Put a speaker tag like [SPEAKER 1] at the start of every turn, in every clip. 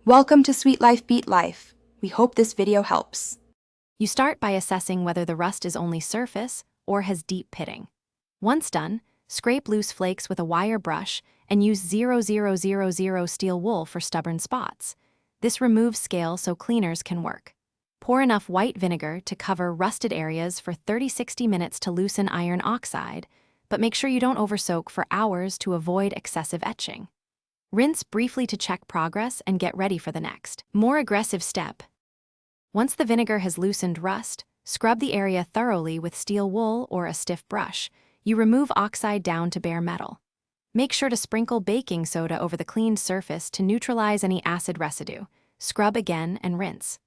[SPEAKER 1] Welcome to Sweet Life Beat Life. We hope this video helps.
[SPEAKER 2] You start by assessing whether the rust is only surface or has deep pitting. Once done, scrape loose flakes with a wire brush and use 0000 steel wool for stubborn spots. This removes scale so cleaners can work. Pour enough white vinegar to cover rusted areas for 30–60 minutes to loosen iron oxide, but make sure you don't oversoak for hours to avoid excessive etching. Rinse briefly to check progress and get ready for the next, more aggressive step. Once the vinegar has loosened rust, scrub the area thoroughly with steel wool or a stiff brush. You remove oxide down to bare metal. Make sure to sprinkle baking soda over the cleaned surface to neutralize any acid residue. Scrub again and rinse.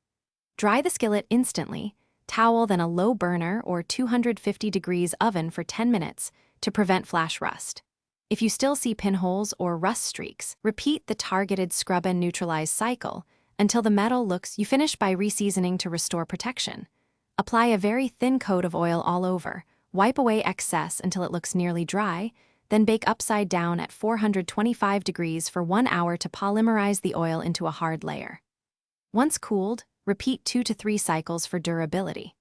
[SPEAKER 2] Dry the skillet instantly, towel then a low burner or 250 degrees oven for 10 minutes to prevent flash rust. If you still see pinholes or rust streaks, repeat the targeted scrub and neutralize cycle until the metal looks. You finish by reseasoning to restore protection. Apply a very thin coat of oil all over, wipe away excess until it looks nearly dry, then bake upside down at 425 degrees for 1 hour to polymerize the oil into a hard layer. Once cooled, repeat 2 to 3 cycles for durability.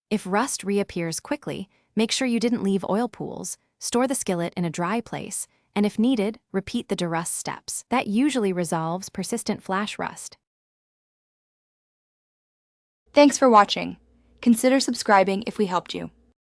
[SPEAKER 2] If rust reappears quickly, make sure you didn't leave oil pools. Store the skillet in a dry place, and if needed, repeat the derust steps. That usually resolves persistent flash rust.
[SPEAKER 1] Thanks for watching. Consider subscribing if we helped you.